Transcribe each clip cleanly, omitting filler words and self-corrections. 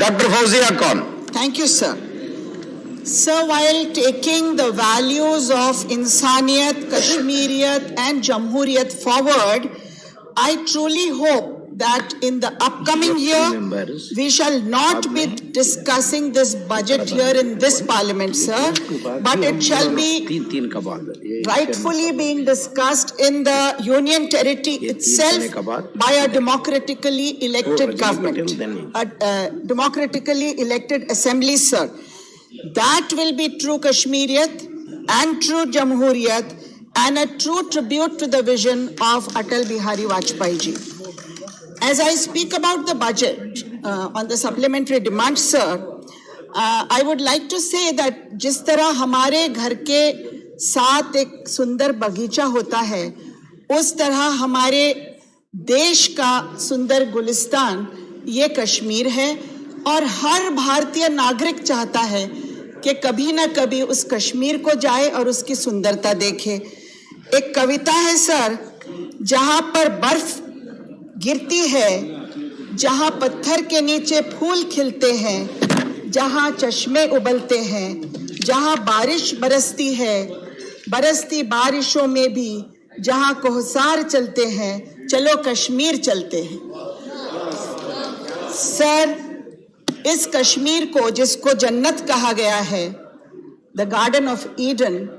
Dr. Fauzia Khan. Thank you, sir. Sir, while taking the values of Insaniyat, Kashmiriyat and Jamhuriyat forward, I truly hope that in the upcoming year, we shall not be discussing this budget here in this parliament, sir, but it shall be rightfully being discussed in the union territory itself by a democratically elected government, a democratically elected assembly, sir. That will be true Kashmiriyat and true Jamhuriyat and a true tribute to the vision of Atal Bihari Vajpayee ji. As I speak about the budget on the supplementary demand, sir, I would like to say that जिस तरह हमारे घर के साथ एक सुंदर बगीचा होता है, उस तरह हमारे देश का सुंदर गुलिस्तान ये कश्मीर है और हर भारतीय नागरिक चाहता है कि कभी ना कभी उस कश्मीर को जाए और उसकी सुंदरता देखे। एक कविता है सर, जहां पर बर्फ गिरती है, जहां पत्थर के नीचे फूल खिलते हैं, जहां चश्मे उबलते हैं, जहां बारिश बरसती है, बरसती बारिशों में भी जहां कोहसार चलते हैं, चलो कश्मीर चलते हैं। सर, इस कश्मीर को जिसको जन्नत कहा गया है, the Garden of Eden,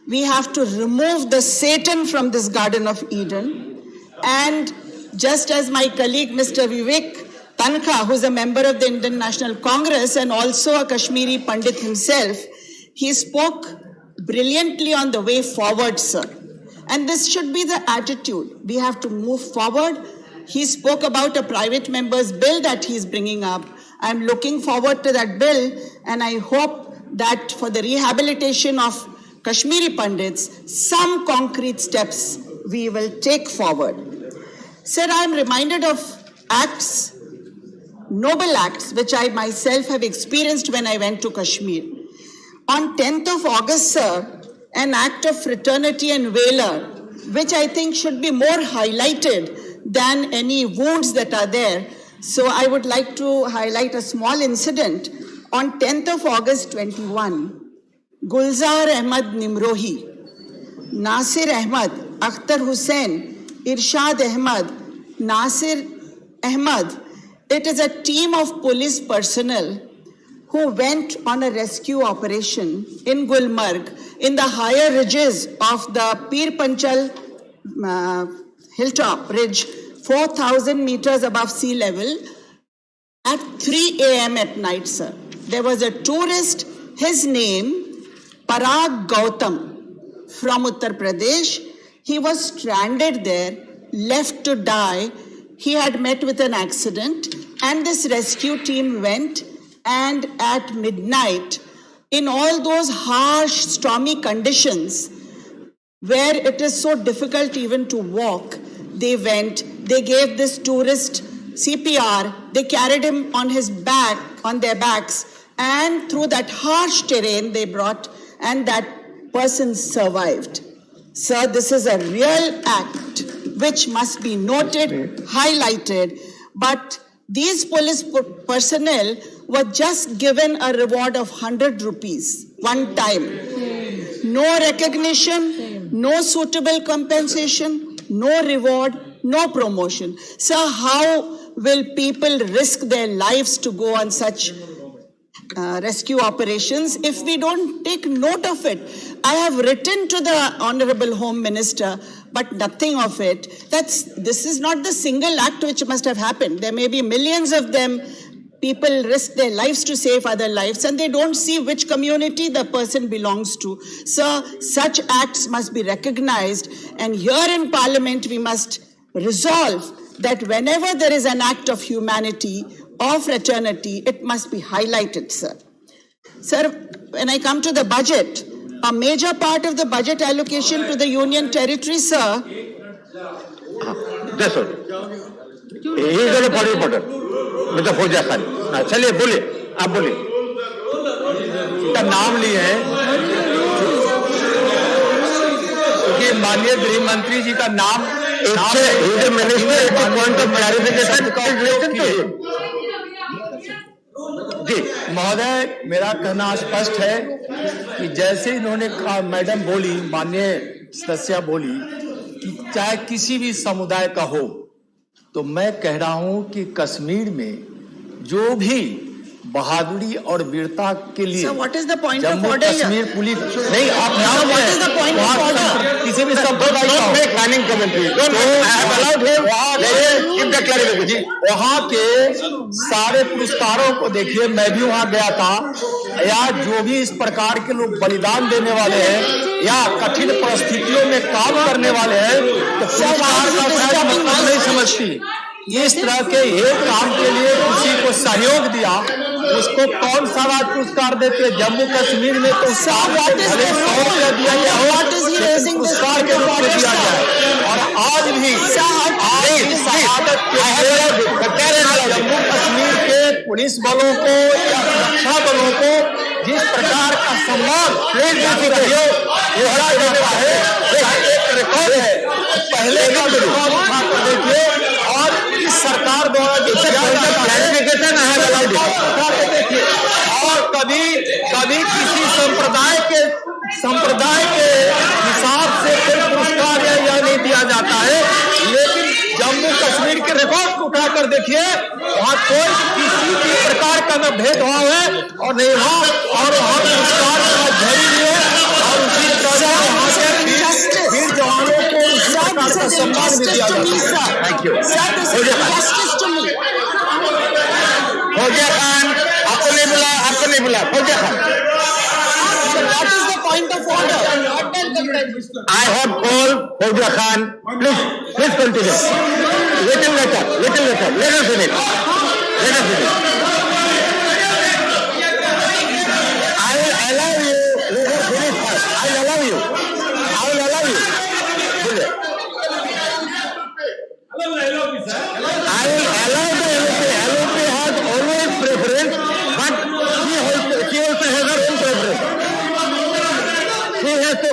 we have to remove the Satan from this Garden of Eden. And just as my colleague Mr. Vivek Tankha, who is a member of the Indian National Congress and also a Kashmiri Pandit himself, he spoke brilliantly on the way forward, sir. And this should be the attitude. We have to move forward. He spoke about a private member's bill that he is bringing up. I'm looking forward to that bill, and I hope that for the rehabilitation of Kashmiri Pandits, some concrete steps we will take forward. Sir, I'm reminded of acts, noble acts, which I myself have experienced when I went to Kashmir. On 10th of August, sir, an act of fraternity and valor, which I think should be more highlighted than any wounds that are there. So I would like to highlight a small incident. On 10th of August 21, Gulzar Ahmad Nimrohi, Nasir Ahmad, Akhtar Hussain, Irshad Ahmad, Nasir Ahmad, it is a team of police personnel who went on a rescue operation in Gulmarg, in the higher ridges of the Pir Panchal hilltop ridge, 4,000 meters above sea level, at 3 a.m. at night, sir. There was a tourist, his name, Parag Gautam, from Uttar Pradesh. He was stranded there, left to die. He had met with an accident, and this rescue team went, and at midnight, in all those harsh, stormy conditions, where it is so difficult even to walk, they went, they gave this tourist CPR, they carried him on his back, on their backs, and through that harsh terrain they brought, and that person survived. Sir, this is a real act which must be noted, highlighted, but these police personnel were just given a reward of 100 rupees one time. No recognition, no suitable compensation, no reward, no promotion. Sir, how will people risk their lives to go on such rescue operations if we don't take note of it? I have written to the Honorable Home Minister, but nothing of it. This is not the single act which must have happened. There may be millions of them. People risk their lives to save other lives, and they don't see which community the person belongs to. Sir, such acts must be recognized, and here in Parliament we must resolve that whenever there is an act of humanity or fraternity, it must be highlighted, sir. Sir, when I come to the budget, a major part of the budget allocation to the union territory, sir. That's all. He is a body reporter. Mr. Fauzia Khan. चलिए बोलिए, आप बोलिए. का नाम लिए हैं क्योंकि माननीय गृह मंत्री जी का नाम मिनिस्टर पॉइंट ऑफ क्लैरिफिकेशन जी महोदय, मेरा कहना स्पष्ट है कि जैसे इन्होंने कहा, मैडम बोली, माननीय सदस्या बोली कि चाहे किसी भी समुदाय का हो, तो मैं कह रहा हूं कि कश्मीर में जो भी बहादुरी और वीरता के लिए Sir, what is the point of Jammu order here? Kashmir police नहीं, आप नाम what is the point of order? किसी भी संप्रदाय का हो, प्लानिंग कमेंट्री वहाँ के सारे पुरस्कारों को देखिए, मैं भी वहाँ गया था, या जो भी इस प्रकार के लोग बलिदान देने वाले हैं या कठिन परिस्थितियों में काम करने वाले हैं, तो पुरस्कार का शायद मतलब नहीं समझती। इस तरह के एक काम के लिए किसी को सहयोग दिया, उसको कौन सा राज पुरस्कार देते? जम्मू कश्मीर में तो पुरस्कार के रूप में दिया जाए, और आज भी शहादत के जम्मू कश्मीर के पुलिस बलों को या सुरक्षा बलों को जिस प्रकार का सम्मान दोहरा जाता है, एक रिकॉर्ड है। पहले का रिकॉर्ड उठा कर देखिए, और इस सरकार द्वारा जो किया जाता है देखिए, और कभी किसी संप्रदाय के हिसाब से कोई पुरस्कार या नहीं दिया जाता है, लेकिन जम्मू कश्मीर के रिकॉर्ड को उठाकर देखिए, वहाँ कोई किसी भी प्रकार का न भेदभाव है और नहीं वहाँ पुरस्कार का झड़ी भी है, और उसी तरह वहाँ के वीर जवानों को उसी प्रकार का सम्मान भी दिया जाता है। Thank you. फौजिया खान, आपको नहीं बुला Fauzia Khan. What is the point of order? I have called Fauzia Khan. Please continue. Little later. Let us finish. I will allow you. Let us finish first. I will allow you. I will allow the LOP. LOP has always preference, but she also has her own preference. She has to.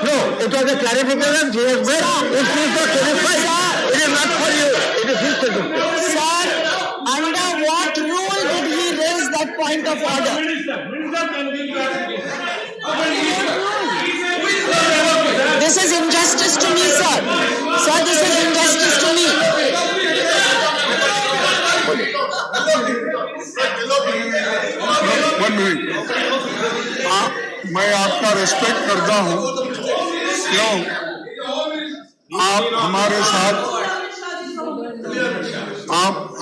No, it was a clarification she has made. If she is not satisfied, it is not for you. It is his suggestion. Sir, under what rule did he raise that point of order? This is injustice to me, sir. Sir, this is injustice to me. One minute. मैं आपका respect करता हूँ, क्यों आप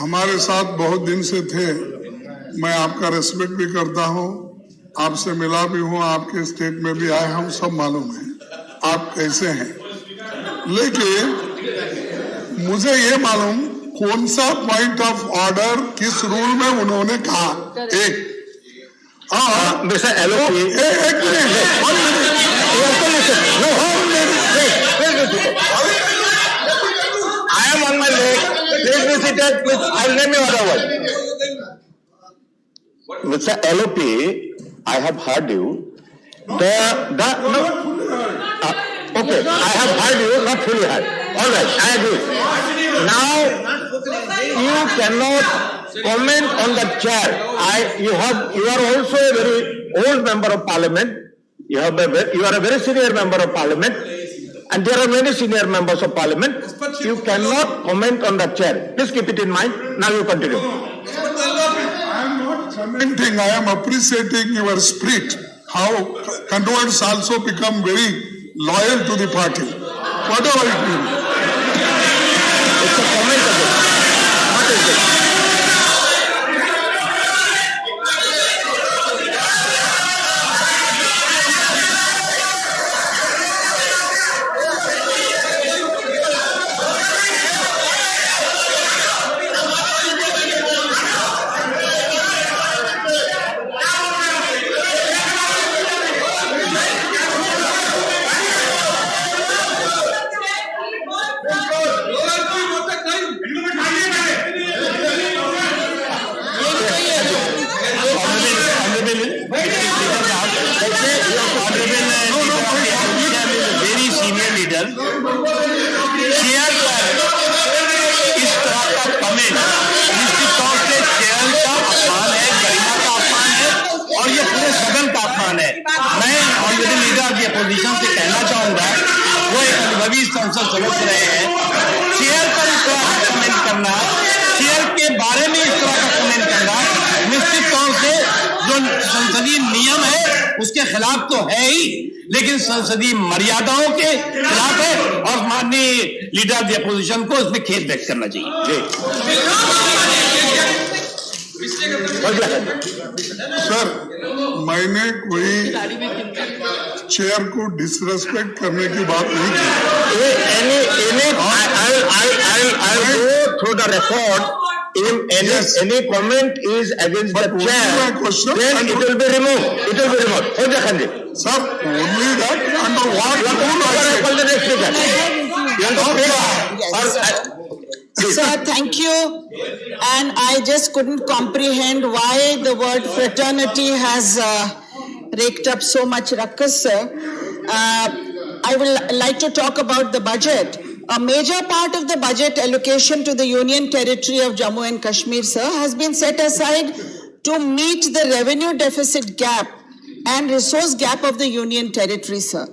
हमारे साथ बहुत दिन से थे। मैं आपका रेस्पेक्ट भी करता हूँ, आपसे मिला भी हूँ, आपके स्टेट में भी आए, हम सब मालूम है आप कैसे हैं। लेकिन मुझे ये मालूम कौन सा पॉइंट ऑफ ऑर्डर किस रूल में उन्होंने कहा। एक Mr. LOP. एक I am on my leg. Please be seated. I will name you otherwise. Mr. LOP, I have heard you. Okay, I have heard you, not fully heard. All right, I agree. Now, you cannot comment on the chair. You are also a very old member of parliament. You are a very senior member of parliament, and there are many senior members of parliament. You cannot comment on the chair. Please keep it in mind. Now you continue. I am not commenting. I am appreciating your spirit. How conduits also become very loyal to the party. Whatever it may be. It's a comment again. What is it? Opposition से कहना चाहूंगा, वो एक अनुभवी संसद सदस्य रहे हैं, चेयर पर इस तरह का कमेंट करना, चेयर के बारे में इस तरह का कमेंट करना निश्चित तौर से जो संसदीय नियम है उसके खिलाफ तो है ही, लेकिन संसदीय मर्यादाओं के खिलाफ है और माननीय लीडर ऑफ द अपोजिशन को इसमें खेद व्यक्त करना चाहिए। सर, मैंने कोई चेयर को डिसरेस्पेक्ट करने की बात नहीं की। I'll go through the record. If any comment is against the chair, then it will be removed. It will be removed. Fauzia Khanji. Sir, only that under what rule I said. Call the next speaker. You want to speak? Sir, thank you. And I just couldn't comprehend why the word fraternity has raked up so much ruckus, sir. I will like to talk about the budget. A major part of the budget allocation to the Union Territory of Jammu and Kashmir, sir, has been set aside to meet the revenue deficit gap and resource gap of the Union Territory, sir.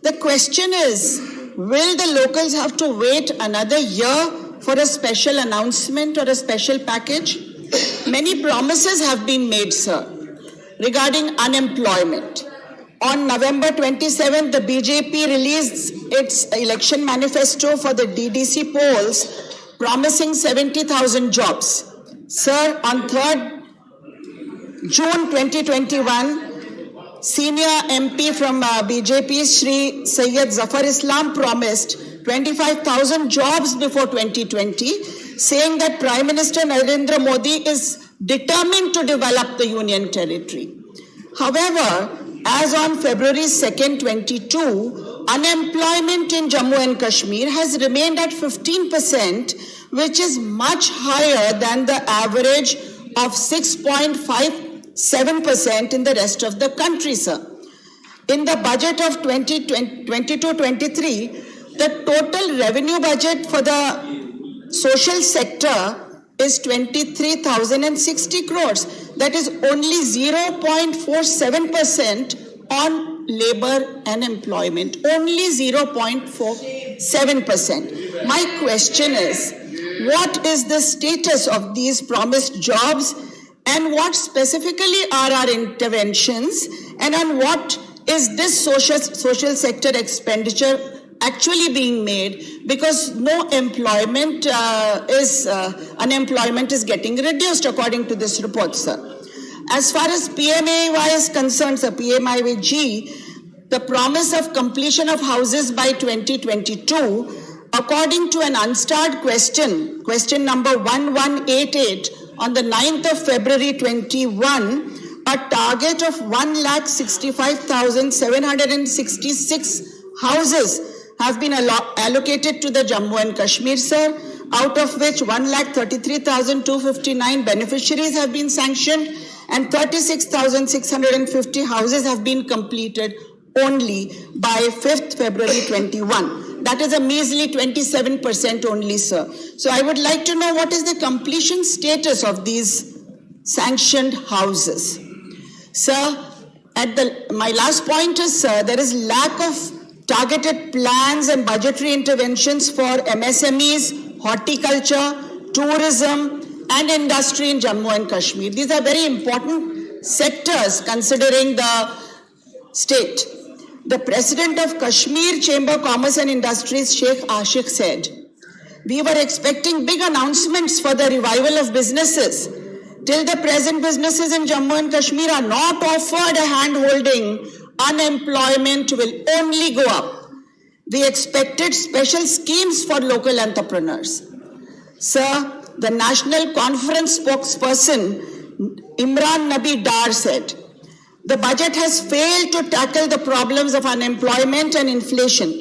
The question is, will the locals have to wait another year for a special announcement or a special package? Many promises have been made, sir, regarding unemployment. On November 27th, the BJP released its election manifesto for the DDC polls, promising 70,000 jobs. Sir, on 3rd June 2021, senior MP from BJP, Shri Syed Zafar Islam, promised 25,000 jobs before 2020, saying that Prime Minister Narendra Modi is determined to develop the Union Territory. However, as on February 2nd, 22, unemployment in Jammu and Kashmir has remained at 15%, which is much higher than the average of 6.57% in the rest of the country, sir. In the budget of 2022-23, the total revenue budget for the social sector is 23,060 crores. That is only 0.47% on labor and employment. Only 0.47%. My question is, what is the status of these promised jobs, and what specifically are our interventions, and on what is this social sector expenditure actually being made, because no employment unemployment is getting reduced according to this report, sir. As far as PMAY is concerned, sir, PMAY-G, the promise of completion of houses by 2022, according to an unstarred question number 1188 on the 9th of February 21, a target of 1,65,766 houses have been allocated to the Jammu and Kashmir, sir, out of which 1,33,259 beneficiaries have been sanctioned and 36,650 houses have been completed only by 5th February 21. That is a measly 27% only, sir. So I would like to know what is the completion status of these sanctioned houses. Sir, my last point is, sir, there is lack of targeted plans and budgetary interventions for MSMEs, horticulture, tourism, and industry in Jammu and Kashmir. These are very important sectors considering the state. The president of Kashmir Chamber of Commerce and Industries, Sheikh Ashik, said, "We were expecting big announcements for the revival of businesses. Till the present, businesses in Jammu and Kashmir are not offered a hand-holding. Unemployment will only go up. We expected special schemes for local entrepreneurs." Sir, the National Conference spokesperson, Imran Nabi Dar, said, "The budget has failed to tackle the problems of unemployment and inflation.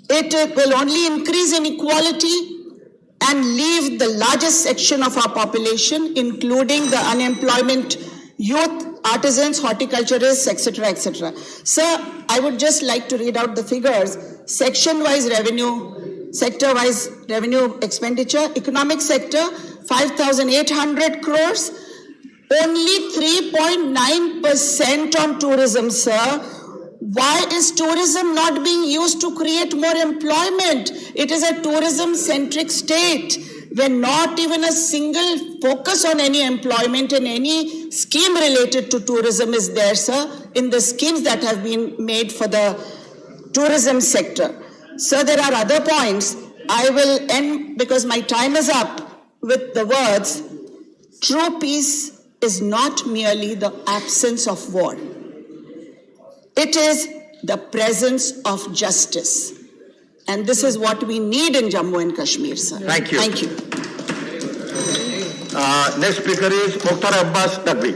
It will only increase inequality and leave the largest section of our population, including the unemployment youth, artisans, horticulturists, etc., etc." Sir, I would just like to read out the figures. Section-wise revenue, sector-wise revenue expenditure, economic sector, 5,800 crores, only 3.9% on tourism, sir, Why is tourism not being used to create more employment? It is a tourism-centric state where not even a single focus on any employment and any scheme related to tourism is there, sir, in the schemes that have been made for the tourism sector. Sir, there are other points. I will end because my time is up with the words, true peace is not merely the absence of war. It is the presence of justice. And this is what we need in Jammu and Kashmir, sir. Thank you. Thank you. Next speaker is Mukhtar Abbas Naqvi.